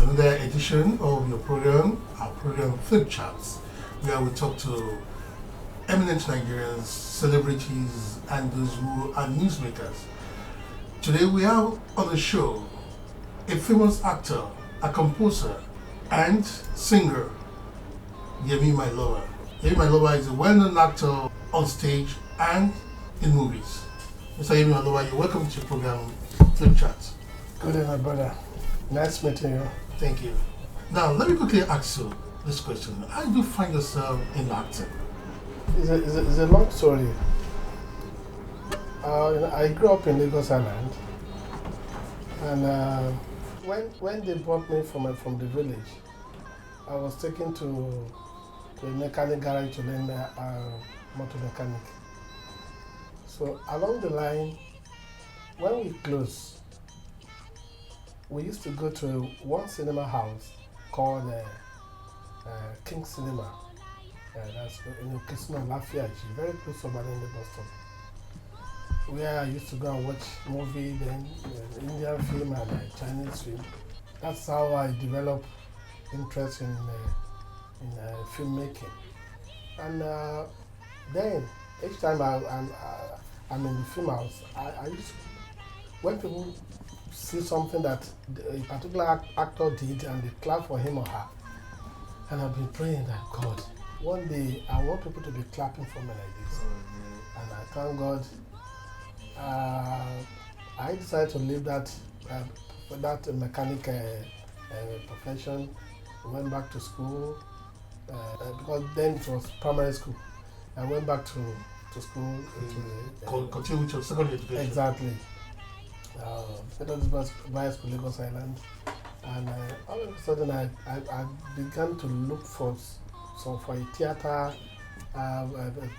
another edition of your program, our program Flip Charts, where we talk to eminent Nigerians, celebrities, and those who are newsmakers. Today we have on the show a famous actor, a composer, and singer, Yemi My Lover. Yemi My Lover is a well-known actor on stage and in movies. Mr. Yemi My Lover, you're welcome to your program Flip Charts. Good day, my brother. Nice meeting you. Thank you. Now, let me quickly ask you this question. How do you find yourself in acting? It's a long story. I grew up in Lagos Island, and when they brought me from the village, I was taken to a mechanic garage to learn motor mechanic. So along the line, when we closed, we used to go to one cinema house called King Cinema. That's in Kisuna Lafiaji, very close to Banana bus stop. Where I used to go and watch movie, then Indian film and Chinese film. That's how I developed interest in filmmaking. And then each time I'm in the film house, I used to, when people see something that a particular actor did and they clap for him or her, and I've been praying that God, one day I want people to be clapping for me like this. And I thank God I decided to leave that mechanic profession. Went back to school because then it was primary school. I went back to school. Continue with your secondary education. Exactly. Via school, Lagos Island, and all of a sudden I began to look for a theater,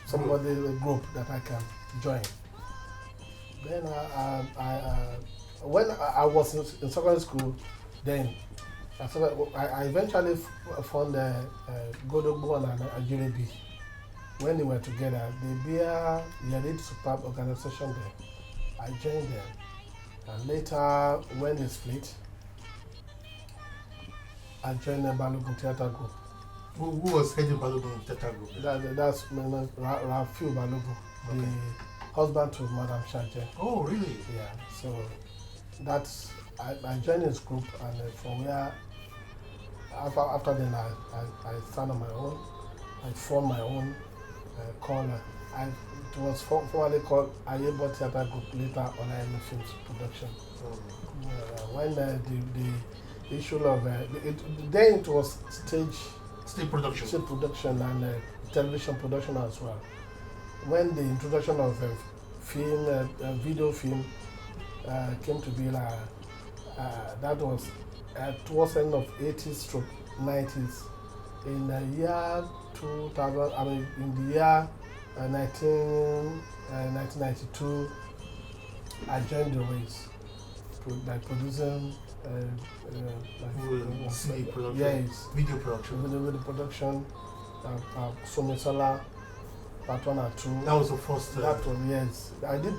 somebody a group that I can join. Then when I was in secondary school, then I eventually found Godogbo and Ajurebi. When they were together, they did superb organization there. I joined them. And later, when they split, I joined the Balogun Theatre Group. Who was heading Balogun Theatre Group? That's Rafiu Balogun, okay. The husband to Madam Shaje. Oh, really? Yeah. So I joined his group, and from where, after then, I started on my own. I formed my own corner. It was formerly called Ayebo Theatre Group, later on IM Films Production. When the issue of then it was stage production and television production as well. When the introduction of film, video film came to be, that was towards the end of 80s / 90s. In the year 2000, in the year 1992, I joined the race by producing production, yes, video production. Video production, Somisala, Part 1 and 2. That was the first. That one, yes. I did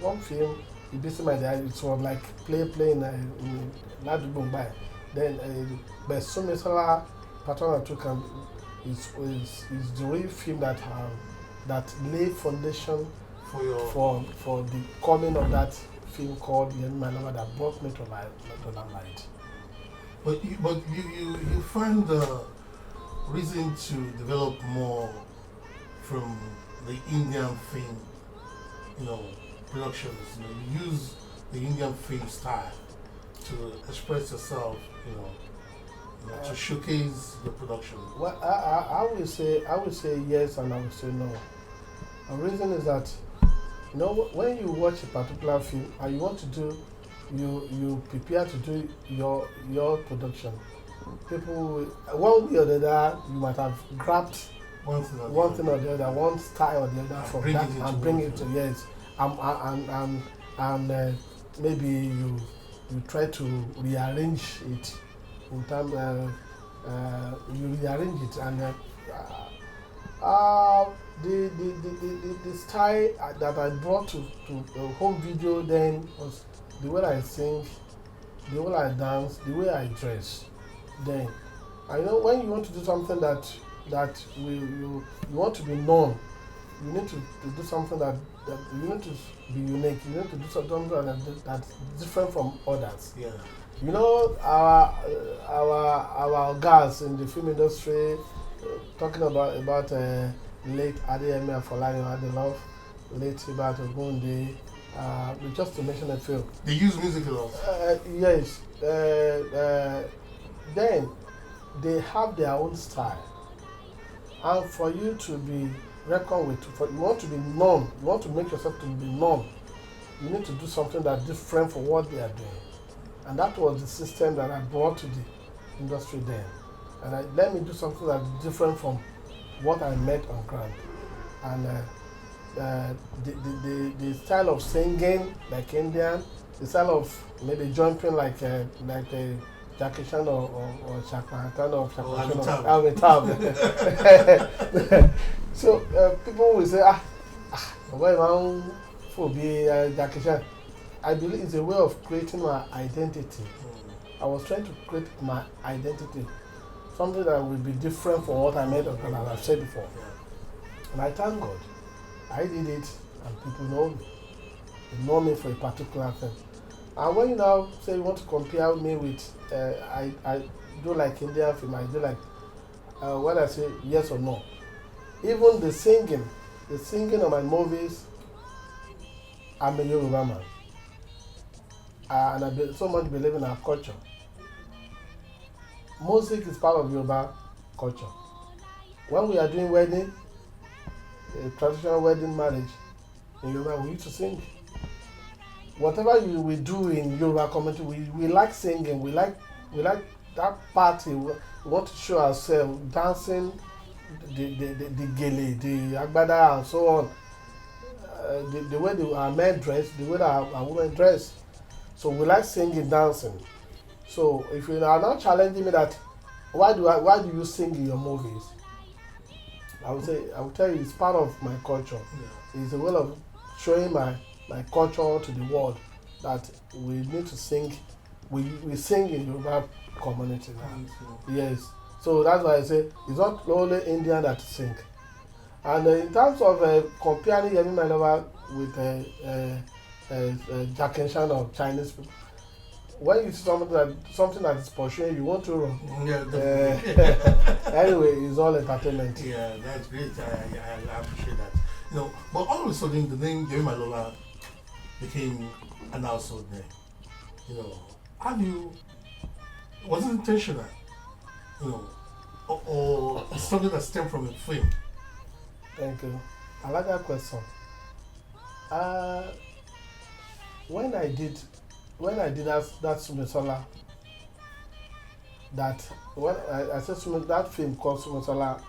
one film. It basically my dad. It was like playing in Mumbai. Then, but Somisala, Part 1 and 2 is the real film that laid foundation for the coming of that film called Yemi My Lover that brought me to light. But you find the reason to develop more from the Indian film, productions. You use the Indian film style to express yourself, to showcase the production. Well, I will say yes and I will say no. The reason is that when you watch a particular film and you want to do, you prepare to do your production. People, one way or the other, you might have grabbed one thing or the other, one style or the other from that and bring it to yes. And maybe you try to rearrange it in terms you rearrange it and the style that I brought to home video then was the way I sing, the way I dance, the way I dress. Then, I know when you want to do something that you want to be known, you need to do something that you need to be unique. You need to do something that's different from others. Yeah. You know, our guys in the film industry, talking about late Adeyemi Afolayan Adelove, late Hubert Ogunde, just to mention a few. They use music a lot. Yes. Then they have their own style, and for you to be reckoned with, you want to be known, you want to make yourself to be known, you need to do something that's different from what they are doing. And that was the system that I brought to the industry then. And let me do something that's different from what I met on ground. And the style of singing like Indian, the style of maybe jumping like a Jackie Chan or Shaka Khan or Amitabh. So people will say, why man for be Jackie Chan? I believe it's a way of creating my identity. I was trying to create my identity, something that will be different from what I made of, as I've said before. And I thank God. I did it, and people know me. They know me for a particular thing. And when you now say you want to compare me with, I do like Indian film, I do like, when I say yes or no, even the singing of my movies, I'm a Yoruba man. And I so much believe in our culture. Music is part of Yoruba culture. When we are doing wedding, a traditional wedding marriage in Yoruba, we used to sing. Whatever we do in Yoruba community, we like singing. We like that party. We want to show ourselves dancing, the gele, the agbada, and so on. The way our men dress, the way our women dress. So we like singing, dancing. So if you are not challenging me that, why do you sing in your movies? I will tell you, it's part of my culture. Yeah. It's a way of showing my culture to the world, that we need to sing. We sing in Yoruba community now. Yes. So that's why I say it's not only Indian that sing. And in terms of comparing Yemi Mailova with Jackie Chan or Chinese people, when you see something that is pursuing, you want to run. Yeah, anyway, it's all entertainment. Yeah, that's great. I appreciate that. You know, but all of a sudden the name Yemi Mailova became an household name. You know, was it intentional? You know, or something that stemmed from a film? Thank you. I like that question. When I did that Sumesola, when I said that film called Sumesola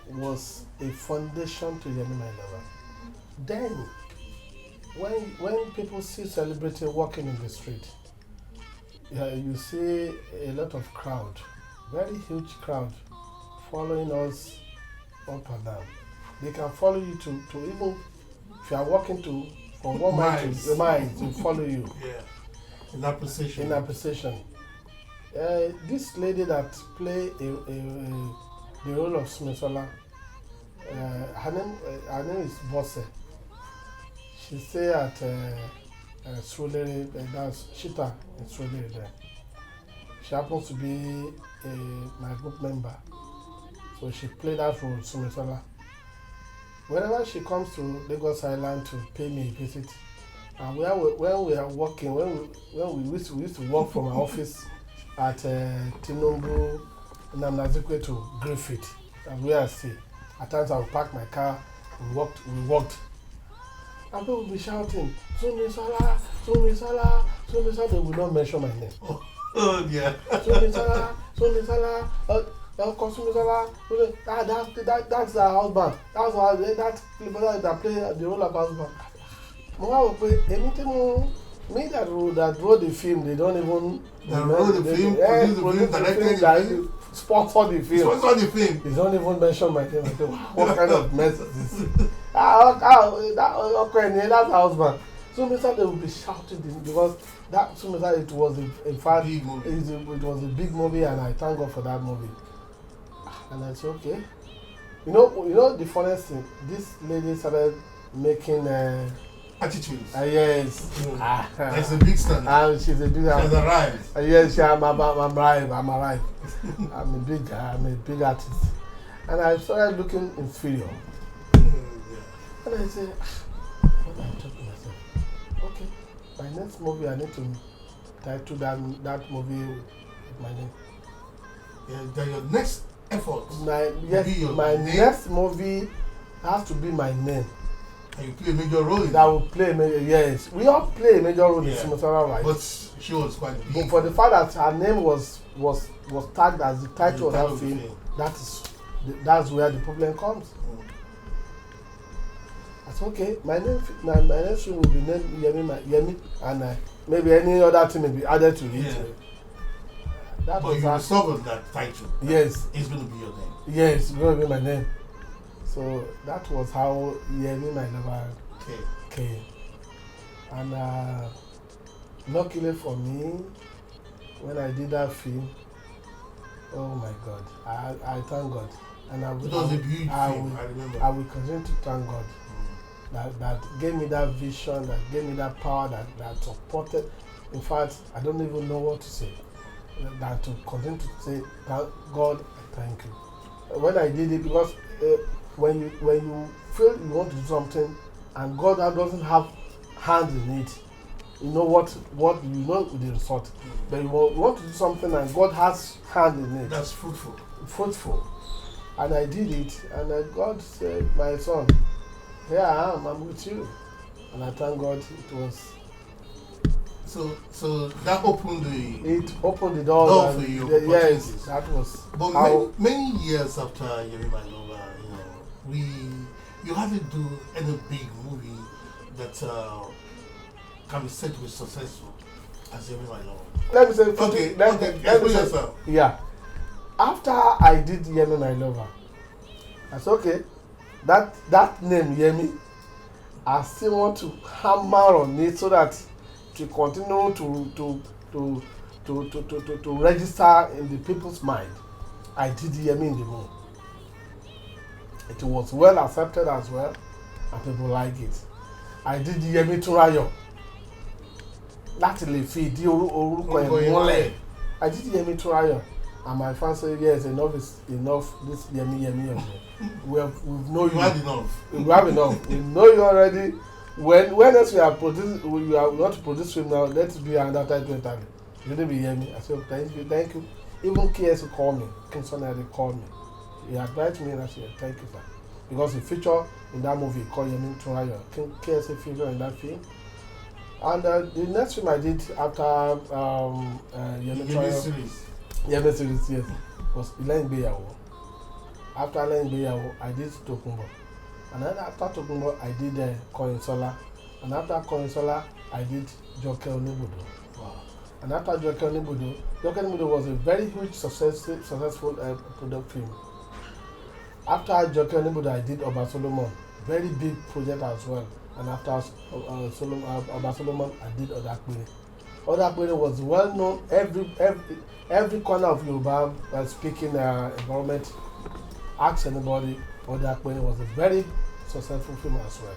was a foundation to Yemi Mailova. Then, when people see celebrity walking in the street, you see a lot of crowd, very huge crowd, following us up and down. They can follow you to even if you are walking from one mile to the mile to follow you. Yeah, in that position. This lady that play the role of Sumesola, her name is Bosse. She stay at Sroleri, that's Shita in Sroleri there. She happens to be my group member, so she played that role, Sumesola. Whenever she comes to Lagos Island to pay me a visit, and when we are working, when we used to work from our office at Tinubu, Namnazikwe to Griffith, and where I stay. At times I would park my car, we walked. And people would be shouting, Sumesola, Sumesola, Sumesola. They would not mention my name. Oh yeah. Sumesola, Sumesola. That's her husband. That's why that play the role of husband. Me that wrote the film, they don't even. They wrote the film, produced the film, sponsor the film. They don't even mention my name. What kind of mess is this? That's her husband. So Mr. They will be shouting because that so Mr. It was in fact Big movie. it was a big movie, and I thank God for that movie. And I said, okay. You know the funniest thing. This lady started making Attitudes. yes. That's a big stand. She's a big. She's arrived. Yes, I'm arrived. I'm a big artist, and I started looking inferior. And I said, what am I talking to myself? Okay, my next movie I need to title that movie with my name. Yeah, then your next effort. My next movie has to be my name. And you play a major role in that will play a major. Yes, we all play a major role in Simosara, right? But she was quite big. But for the fact that her name was tagged as the title of that film, that's where the problem comes. I said, okay, my next film will be named Yemi, and maybe any other thing may be added to it. Yeah. But you discovered that title. Yes. It's going to be your name. Yes, it's going to be my name. So that was how Yemi My Lover came. And luckily for me, when I did that film, oh my God, I thank God. And it was a beautiful film, I remember. I will continue to thank God. That gave me that vision, that gave me that power, that supported. In fact, I don't even know what to say. That to continue to say, God, I thank you. When I did it, because when you feel you want to do something and God doesn't have hand in it, you know what you know with the result. But you want to do something and God has hand in it. That's fruitful. Fruitful. And I did it, and God said, my son, here I am, I'm with you. And I thank God it was. So that opened the door for you. Yes, that was. But many years after Yemi My Lover, you hardly do any big movie that can be said to be successful as Yemi My Lover. Let me say. Okay. Let me say. Yourself. Yeah. After I did Yemi My Lover, I said, okay, that name Yemi, I still want to hammer on it so that to continue to register in the people's mind. I did Yemi in the Moon. It was well accepted as well, and people like it. I did Yemi Turayo. Láti lè fi ìdí orúkọ ẹ̀ múlẹ̀. I did Yemi Turayo, and my fans say yes, enough is enough. This Yemi. We know you. You had enough. We have enough. We know you already. When else we want to produce film now, let's be another title entirely. You didn't be Yemi. I said, thank you. Even KS called me. King Sonny called me. He advised me and I said, thank you, sir. Because he featured in that movie called Yemi Turayo. KS featured in that film. And the next film I did after Yemi Turayo. Yemi series, yes. Was Ilayin Igbeyawo. After Ilayin Igbeyawo, I did Tokunbo. And then after Tokunbo, I did Koinsola. And after Koinsola, I did Joke Onibudo. Wow. And after Joke Onibudo was a very huge successful product film. After Joke Onibudo, I did Oba Solomon. Very big project as well. And after Oba Solomon, I did Odakpere. Odakpere was well known. Every corner of Yoruba speaking environment. Ask anybody. Odakpere was a very successful film as well.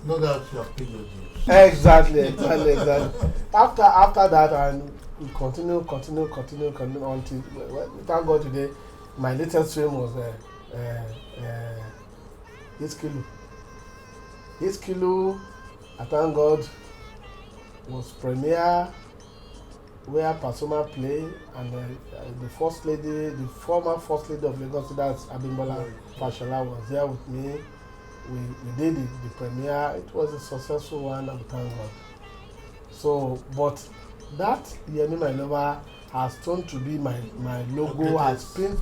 No doubt you have paid your dues. Exactly. After that, and we continue until thank God today. My latest film was Iskilu. I thank God was premiere where Pasuma play, and the former first lady of Lagos, that's Abimbola Fashola, was there with me. We did the premiere. It was a successful one, and thank God. So, but that Yemi My Lover has turned to be my logo, has turned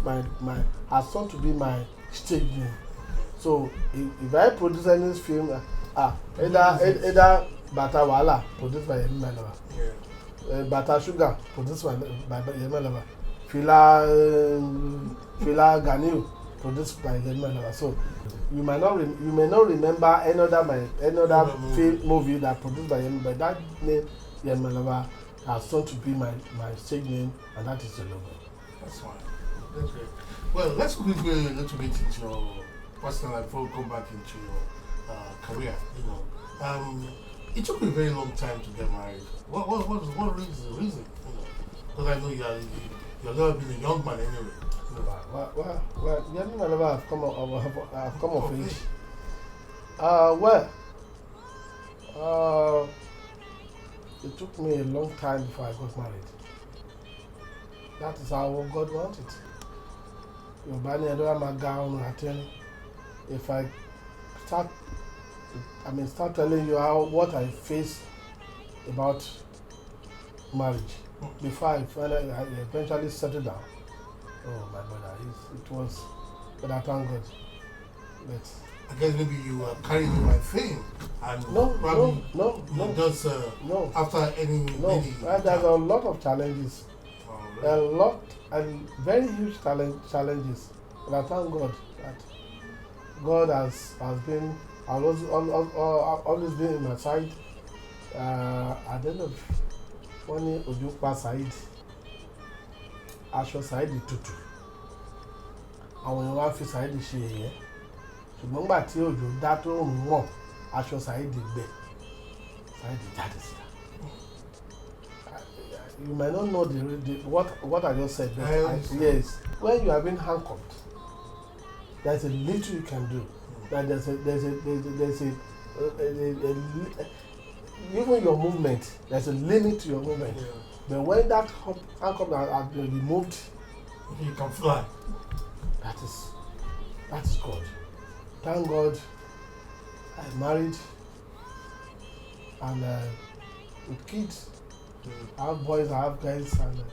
to be my stage name. So if I produce any film, either Bata Wala produced by Yemi My Lover. Yeah. Bata Sugar produced by Yemi My Lover. Fila Ganiu produced by Yemi. So you may not remember another movie that produced by Yemi, but that name Yemi has turned to be my stage name, and that is the logo. That's fine. That's great. Well, let's quickly go a little bit into your personal life before we come back into your career. It took me a very long time to get married. What is the reason? Because I know you've never been a young man anyway. Well, Yemi Malaba have come of age. It took me a long time before I got married. That is how God wanted. If I start telling you what I faced about marriage before I eventually settled down. Oh my brother, it was, but I thank God. But I guess maybe you were carried with my fame and no. Just after any there's a lot of challenges. A lot and very huge challenges. But I thank God that God has been always been in my side. I don't know when Ojukwa Said, aṣọ Said tutù, àwọn èèyàn wá fi Said ṣe èyẹ, ṣùgbọ́n nígbà tí òjò dá tó ń wọ̀, aṣọ Said gbẹ, Said jáde síta. You might not know what I just said, but yes, when you have been handcuffed, there's a little you can do. That there's a even your movement, there's a limit to your movement. Yeah. But when that handcuff has been removed, you can fly. That is God. Thank God, I married and with kids. I have boys, I have girls, and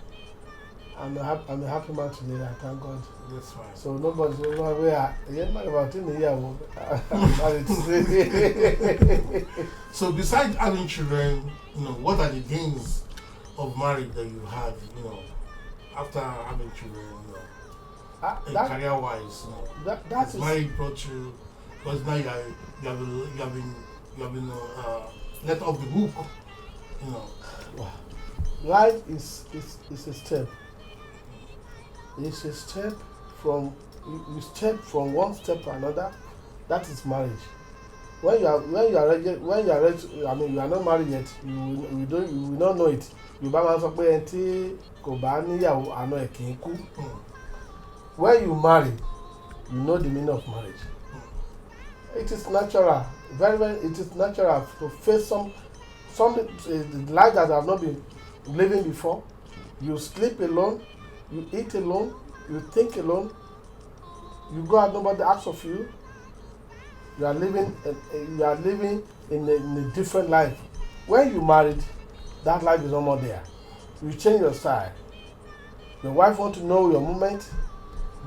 I'm a happy man today. I thank God. That's fine. So nobody's where about in the year. So besides having children, what are the gains of marriage that you had? After having children, career-wise, that is marriage brought you, because now you have been let off the hook. Life is a step. It's a step from you step from one step to another. That is marriage. When you are ready, you are not married yet. You will not know it. When you marry, you know the meaning of marriage. It is natural, it is natural to face some life that have not been living before. You sleep alone, you eat alone, you think alone, you go out, nobody asks of you. You are living in a different life. When you married, that life is no more there. You change your style. Your wife want to know your movement.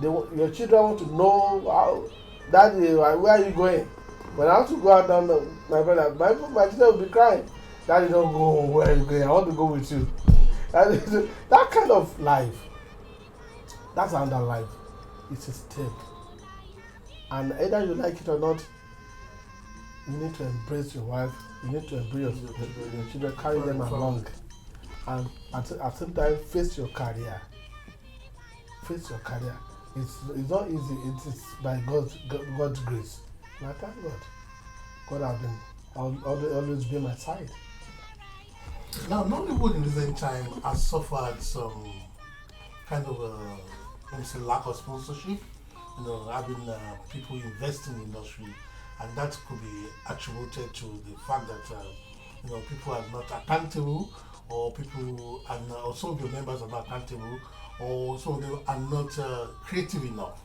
Your children want to know how, Daddy, where are you going? When I want to go out down my brother, my children will be crying. Daddy, don't go. Where are you going? I want to go with you. That kind of life. That's another life. It's a step. And either you like it or not, you need to embrace your wife. You need to embrace your children, carry them along, and at the same time face your career. Face your career. It's not easy. It is by God's grace. And I thank God. God has been always been my side. Now, Nollywood in recent time has suffered some kind of lack of sponsorship. Having people investing in the industry, and that could be attributed to the fact that people are not accountable, or people and some of your members are not accountable, or some of them are not creative enough.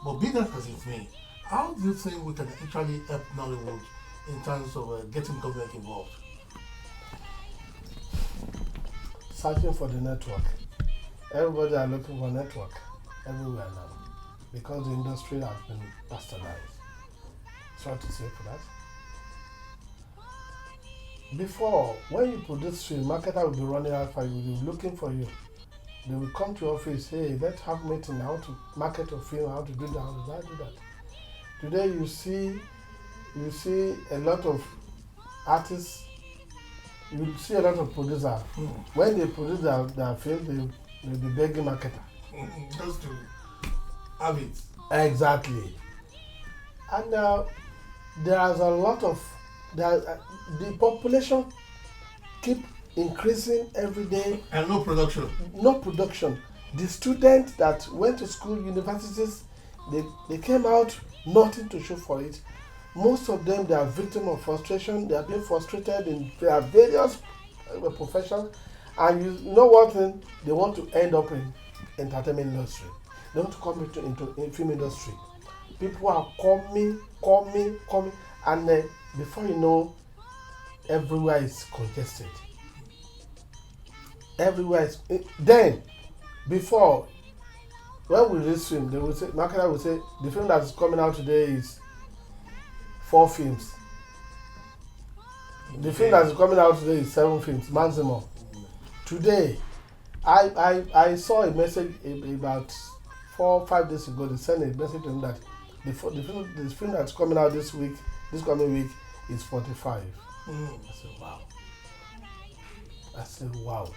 But be that as it may, how do you think we can actually help Nollywood in terms of getting government involved? Searching for the network. Everybody are looking for network everywhere now, because the industry has been bastardized. Sorry to say for that. Before, when you produce film, marketer will be running out for you, will be looking for you. They will come to office, hey, let's have meeting, how to market a film, how to do that, how to do that. Today you see a lot of artists, you see a lot of producers. When they produce their film, they'll be begging marketer. Just to have it. Exactly. And there's a lot of, the population keep increasing every day. And no production. No production. The students that went to school, universities, they came out, nothing to show for it. Most of them, they are victims of frustration. They are being frustrated in their various professions. And you know what thing? They want to end up in entertainment industry. They want to come into film industry. People are coming, and before you know, everywhere is congested. Everywhere is. Then, before, when we reach film, they will say, marketer will say, the film that is coming out today is 4 films. The film that is coming out today is 7 films, maximum. Today, I saw a message about 4 or 5 days ago. They sent a message to me that the film that's coming out this coming week is 45. I said, wow.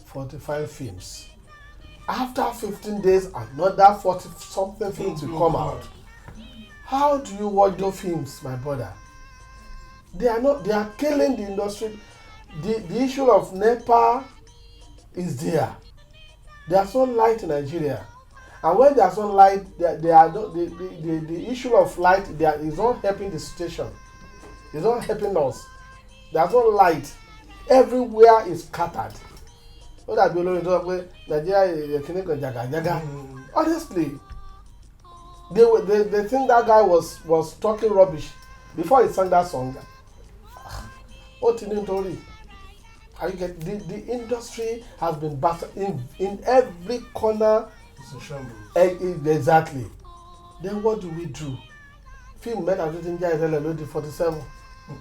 45 films. After 15 days, another 40 something films will come out. How do you watch those films, my brother? They are killing the industry. The issue of NEPA is there. There's no light in Nigeria. And when there's no light, the issue of light is not helping the situation. It's not helping us. There's no light. Everywhere is scattered. Nigeria, honestly, they think that guy was talking rubbish before he sang that song. How you get the industry has been battered in every corner. It's a shambles. Exactly. Then what do we do? Film men are doing the 47.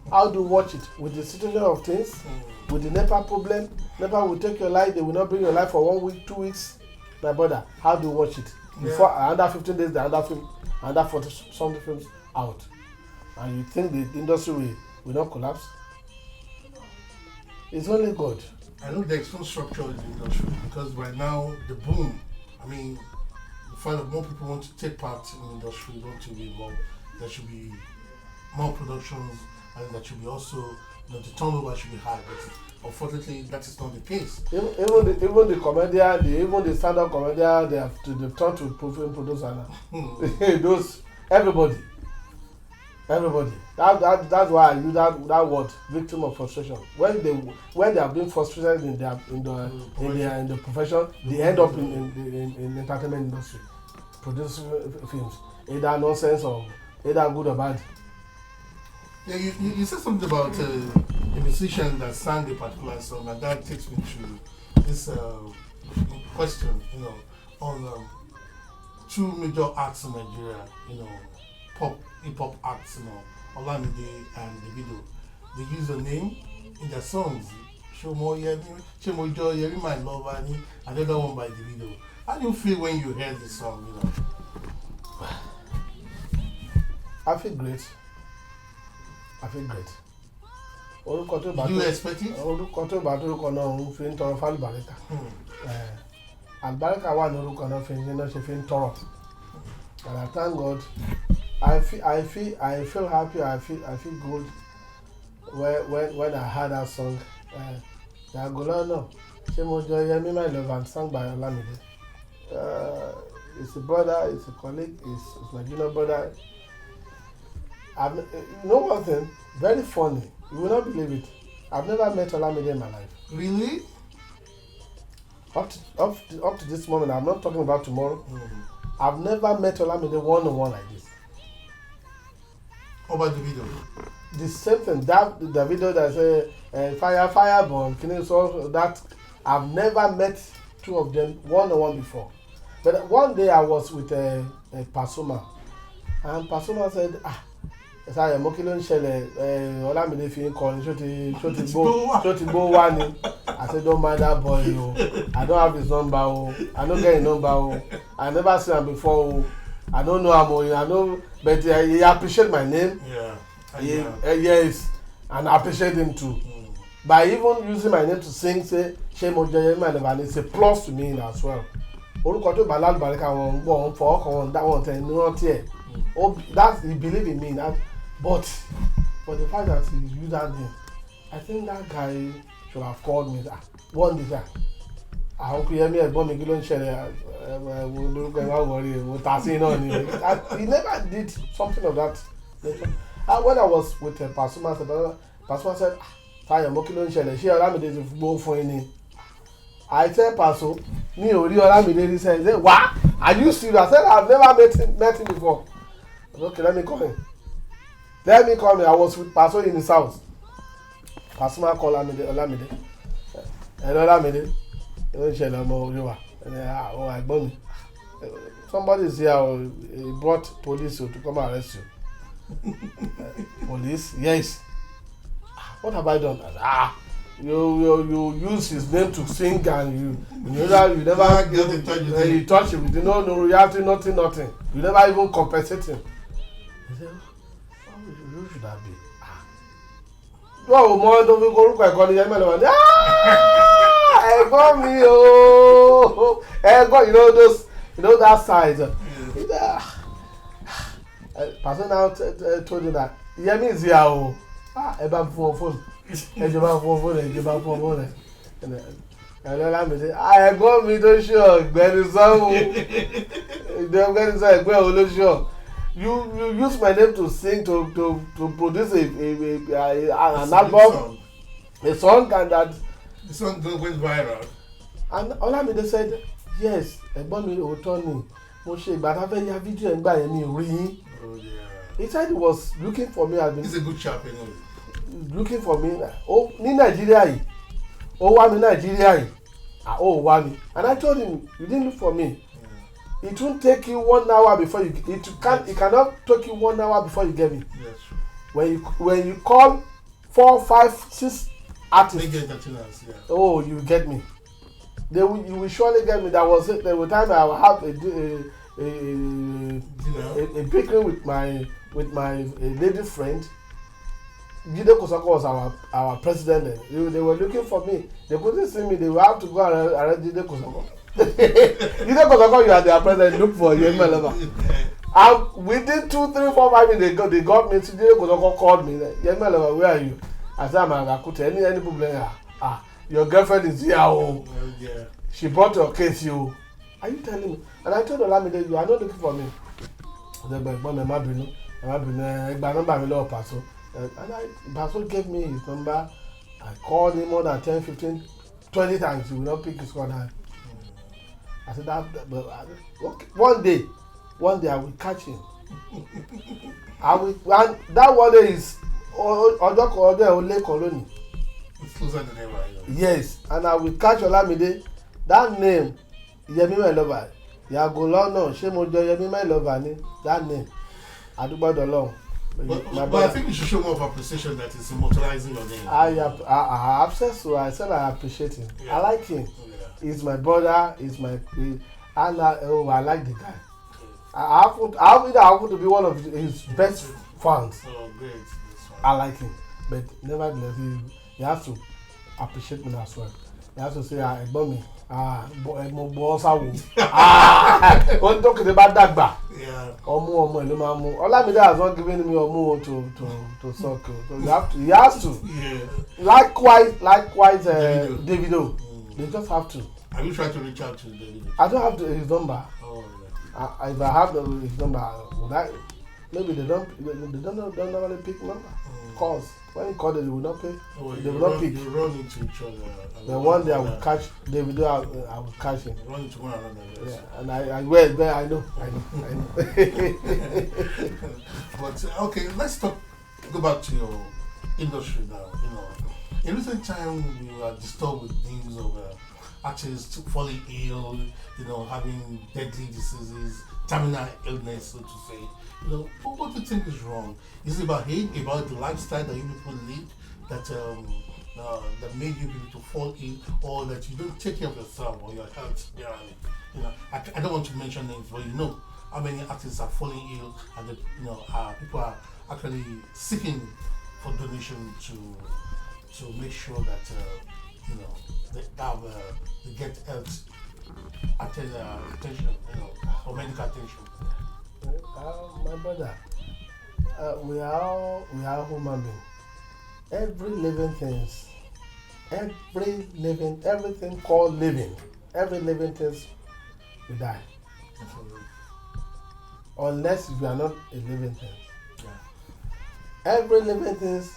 How do you watch it? With the situation of things, with the NEPA problem, NEPA will take your life, they will not bring your life for 1 week, 2 weeks. My brother, how do you watch it? Before another 15 days, another 40 something films out. And you think the industry will not collapse? It's only God. I know there's no structure in the industry because right now the boom, I mean, the fact that more people want to take part in the industry, want to be involved, there should be more productions, and that should be also, the turnover should be high. But unfortunately, that is not the case. Even the comedian, even the stand-up comedian, they've turned to producer now. Those everybody. That's why I use that word, victim of frustration. When they have been frustrated in the profession, they end up in entertainment industry, producing films, either nonsense or either good or bad. Yeah, you said something about a musician that sang a particular song, and that takes me to this question, on 2 major acts in Nigeria, hip hop acts, Olamide and Davido. They use a name in their songs. Shomo Joy, Yeri My Lover, and another one by Davido. How do you feel when you hear this song? I feel great. Did you expect it? Orúkọ tó bá torúkọ náà ń fi ń tọrọ fálùbáríkà. Àlùbáríkà wà ní orúkọ náà fi ń tọrọ. And I thank God. I feel happy. I feel good when I heard that song. Yagolano, Shemojo Yemi My Love, and sung by Olamide. It's a brother, it's a colleague, it's my junior brother. You know one thing, very funny. You will not believe it. I've never met Olamide in my life. Really? Up to this moment, I'm not talking about tomorrow. I've never met Olamide one-on-one like this. How about the video? The same thing. The video that say fire burn, so that I've never met 2 of them one-on-one before. But one day I was with Pasuma, and Pasuma said, Safemoon kí ló ń ṣẹlẹ̀ Ọlámídé fi ń kọrin ṣó ti gbó wá ni. I said don't mind that boy o. I don't have his number o. I don't get his number o. I never seen him before o. I don't know him o. I know but he appreciate my name. Yes, and I appreciate him too. By even using my name to sing say Safemoon Yemi My Lover it's a plus to me as well. Orúkọ tó bá lálùbáríkà wọn gbọ́ wọn fọwọ́ kan wọn dá wọn tẹ̀ ní rántí ẹ̀. That he believe in me that, but for the fact that he used that name, I think that guy should have called me one day. Àwọn kò yẹ mí ẹ̀gbọ́n mi kí ló ń ṣẹlẹ̀ lórúkọ ẹ̀ wá wọlé mo ta sí náà ni. He never did something of that nature. When I was with Pasuma said Safemoon kí ló ń ṣẹlẹ̀ ṣé Ọlámídé ti gbó fún yín ni. I said Paso mi ò rí Ọlámídé rí sẹ́yìn say wa are you serious? I said I've never met him before. I said, okay, let me call him. I was with Paso in his house. Pasuma called Ọlámídé. Hello Ọlámídé. Ló ń ṣẹlẹ̀ ọmọ orí wa. Oh ẹ̀gbọ́n mi. Somebody is here. He brought police to come arrest you. Police? Yes. What have I done? You use his name to sing and you never get in touch with him. You touch him. You know no royalty, nothing. You never even compensate him. He said, who should that be? No, more don't we go look at Yemi My Lover. Ẹ̀gbọ́n mi o. Ẹ̀gbọ́n, you know that side. Person now told you that Yemi is here o. Ẹ bá fún ọ fóònù. Ẹ bá fún ọ fóònù. Ọlámídé ẹ̀gbọ́n mi tó ṣe ọ̀gbẹ́ni sọ́hún. Ọ̀gbẹ́ni sọ ẹ̀gbẹ́ olóṣù. You use my name to sing to produce an album, a song, and that the song went viral. And Ọlámídé said yes ẹ̀gbọ́n mi òótọ́ ni mo ṣe ìgbà tá a fẹ́ ya fídíò ẹ̀ ń gbà yẹn mi rí yín. He said he was looking for me. He's a good chap, you know. Looking for me. Oh, ní Nàìjíríà yìí. Ó wá mi Nàìjíríà yìí. Ó wá mi. And I told him, you didn't look for me. It won't take you 1 hour before you. It cannot take you 1 hour before you get me. Yes. When you call 4, 5, 6 artists. Yeah. Oh, you get me. You will surely get me. That was it. There was time I will have a picnic with my lady friend. Jide Kosoko was our president then. They were looking for me. They couldn't see me. They would have to go and arrest Jide Kosoko. Jide Kosoko, you are their president. Look for Yemi My Lover. And within 2, 3, 4, 5 minutes, they got me. Jide Kosoko called me. Yemi My Lover, where are you? I said, I'm at Akute. Any problem? Your girlfriend is here. Oh, yeah. She brought your case. You. Are you telling me? And I told Olamide, you are not looking for me. I said, but Paso. And Paso gave me his number. I called him more than 10, 15, 20 times. He will not pick his call. I said, okay. One day I will catch him. And that one day is Ole Koloni. It's closer than ever. Yes, and I will catch Olamide. That name, Yemi My Lover. Yagolono, Safemoon Yemi My Lover ni. That name. Adubadolong. But I think you should show more of appreciation that is immortalizing your name. I have said so. I said I appreciate him. Yeah. I like him. Yeah. He's my brother. I like the guy. I happen to be one of his best fans. Oh, great. I like him, but nevertheless, he has to appreciate me as well. He has to say, ẹ̀gbọ́n mi, mo gbọ́ ọ́sàwò. Wọ́n tó kéde bá dàgbà. Ọmọ ìlú máa mú. Olamide has not given me ọmú to suck. So he has to. Yeah. Likewise, Davido. They just have to. Have you tried to reach out to Davido? I don't have his number. Oh, yeah. If I have his number, maybe they don't normally pick number. Calls. When he called it, they will not pay. They will not pick. They run into each other. The one day I will catch Davido, I will catch him. Run into one another. Yes. Yeah, and I know. But okay, let's go back to your industry now. In recent time, we are disturbed with news of artists falling ill, having deadly diseases, terminal illness, so to say. What do you think is wrong? Is it about hate, about the lifestyle that you people lead that made you people to fall ill, or that you don't take care of yourself or your health generally? I don't want to mention names, but how many artists are falling ill, and people are actually seeking for donation to make sure that they get health attention, or medical attention. My brother, we are human beings. Every living things, everything called living, every living things will die. Absolutely. Unless you are not a living thing. Yeah. Every living things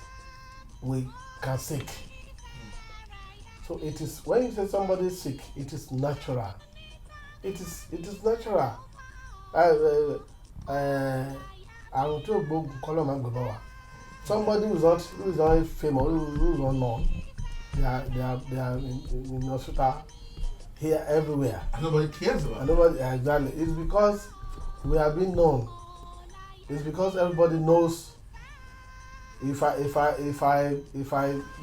we can sick. So it is, when you say somebody is sick, it is natural. It is natural. Àrùn tí ò gbóògùn kọ́ ló máa ń gbé bá wa. Somebody who is not famous, who is unknown, they are in hospital here everywhere. And nobody cares about it. Nobody, exactly. It's because we have been known. It's because everybody knows. If I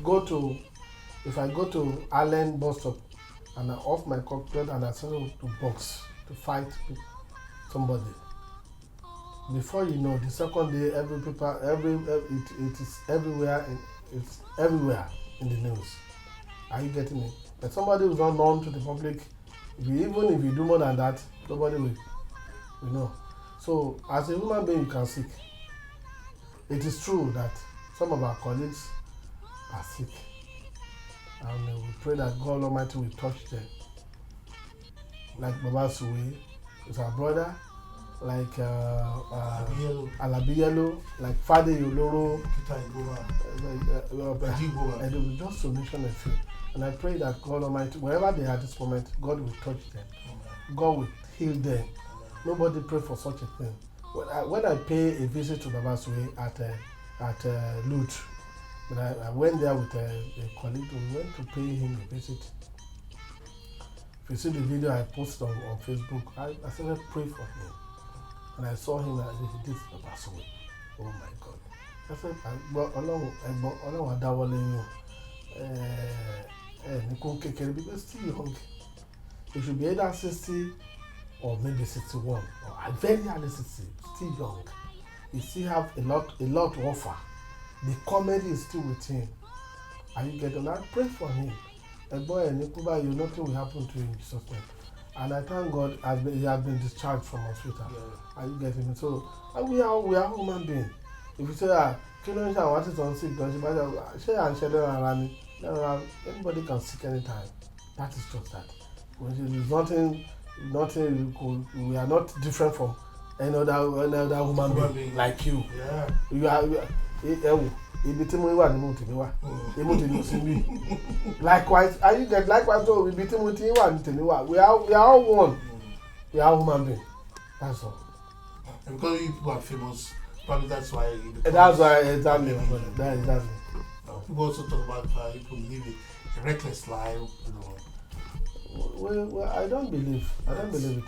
go to Allen bus stop and I off my cocktail and I start to box to fight somebody, before you know, the second day it is everywhere. It's everywhere in the news. Are you getting me? But somebody who's not known to the public, even if you do more than that, nobody will know. So as a human being, you can sick. It is true that some of our colleagues are sick, and we pray that God Almighty will touch them. Like Baba Suwe is our brother, like Alabiyelo, like Fade Yoloro, just to mention a few. And I pray that God Almighty, wherever they are at this moment, God will touch them. God will heal them. Nobody pray for such a thing. When I pay a visit to Baba Suwe at Lut, but I went there with a colleague. We went to pay him a visit. If you see the video I posted on Facebook, I started praying for him. And I saw him and he did Baba Suwe. Oh my God. I said, Ọlọ́run adáwọlé yín because still young. It should be either 60 or maybe 61 or very early 60, still young. You still have a lot to offer. The comedy is still with him. Are you getting that? Pray for him. A boy and nothing will happen to him in Jesus' name. And I thank God he has been discharged from hospital. Yeah. Are you getting me? So we are human beings. If you say what is on sick, anybody can sick anytime. That is just that. There's nothing we are not different from any other human being like you. Yeah. You are likewise, are you get likewise? So we are all one. We are human beings. That's all. And because you people are famous, probably that's why. Exactly. Exactly. People also talk about people living a reckless life. Well, I don't believe it.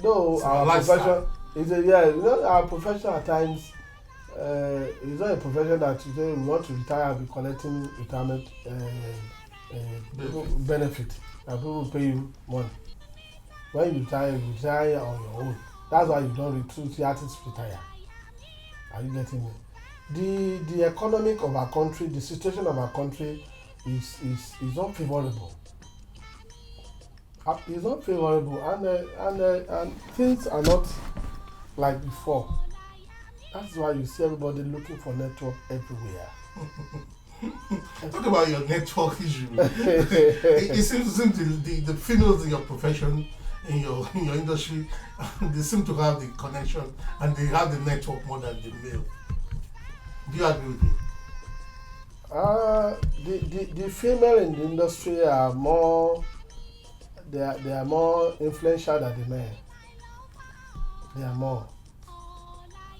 Though our profession is our profession at times. It's not a profession that you say you want to retire and be collecting retirement benefit. And people pay you money. When you retire on your own. That's why you don't see artists retire. Are you getting me? The economic of our country, the situation of our country is not favorable. It's not favorable, and things are not like before. That's why you see everybody looking for network everywhere. Talk about your network issue. It seems the females in your profession, in your industry, they seem to have the connection and they have the network more than the male. Do you agree with me? The female in the industry are more. They are more influential than the men. They are more.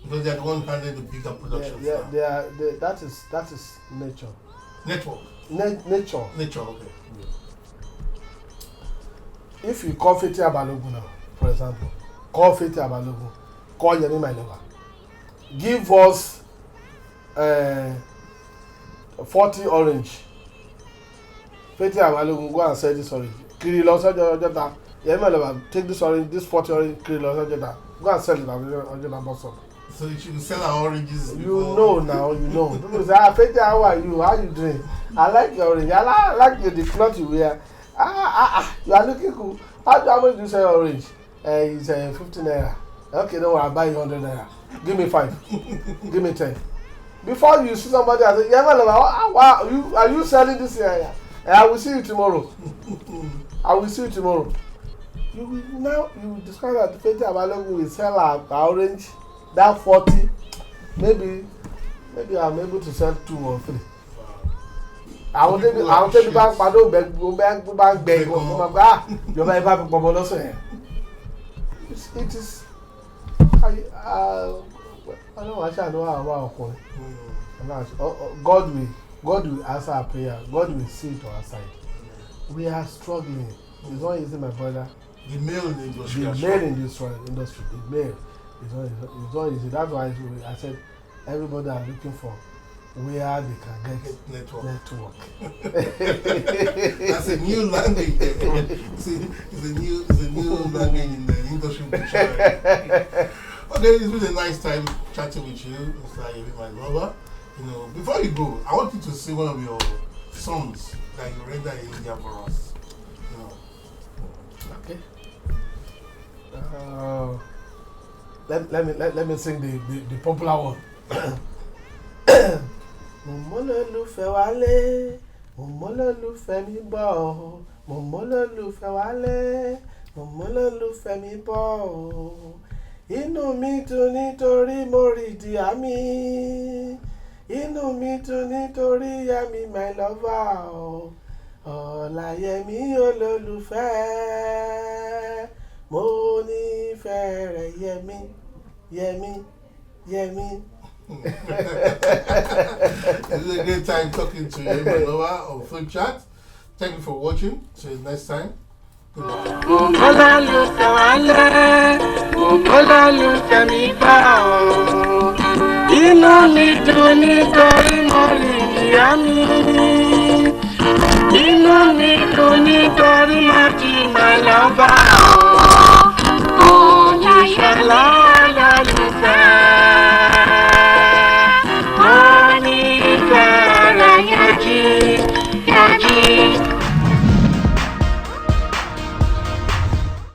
Because they are the ones handling the bigger productions. That is nature. Network. Nature. Nature. Okay. If you call Fathia Balogun now, for example, call Faith Abalogun, call Yemi my lover. Give us 40 orange. Faith Abalogun, go and sell this orange. Kiri lọ sọ́jà Ọjọ́ta. Yemi my lover, take this orange, this 40 orange, Kiri lọ sọ́jà Ọjọ́ta. Go and sell it at Ọjọ́ta bus stop. So you should sell our oranges. You know now, you know. People say, Faith, how are you? How you doing? I like your orange. I like the cloth you wear. You are looking cool. How much do you sell your orange? It's 15 naira. Okay, no, I'll buy you 100 naira. Give me 5. Give me 10. Before you see somebody and say, are you selling this here? I will see you tomorrow. I will see you tomorrow. You discover that Faith Abalogun will sell our orange, that 40. Maybe I'm able to sell 2 or 3. Àwọn tẹ́bi bá ń padà bá ń gbẹ ìwọ̀n fún ma pé ìjọba ẹ bá fi pọ̀mọ́ lọ́sọ̀ yẹn. It is ọlọ́run aṣáájú àwọn ọkùnrin. God will answer our prayer. God will see to our side. We are struggling. It's not easy, my brother. The male in the industry. The male in this industry. The male. It's not easy. That's why I said everybody are looking for where they can get network. That's a new language. It's a new language in the industry. Okay, it's been a nice time chatting with you, Mr. Yemi, my lover. Before you go, I want you to sing one of your songs that you render in India for us. Okay. Let me sing the popular one. Mọ̀mọ́lólùfẹ́ wálé, mọ̀mọ́lólùfẹ́ mi bọ̀, mọ̀mọ́lólùfẹ́ wálé, mọ̀mọ́lólùfẹ́ mi bọ̀. Inú mi dùn nítorí mo rí ìdí àmì. Inú mi dùn nítorí Yemi my lover. Ọláyẹmí olólùfẹ́, mo nífẹ̀ẹ́ rẹ̀ Yemi. It's a great time talking to you, my lover, on Flip Chat. Thank you for watching. Till next time. Good night. Inú mi dùn nítorí mo rí ìyá mi. Inú mi dùn nítorí mo ti my lover. Olùṣọ́lá lọ́lùfẹ́. Mo nífẹ̀ẹ́ rẹ̀ yọjí.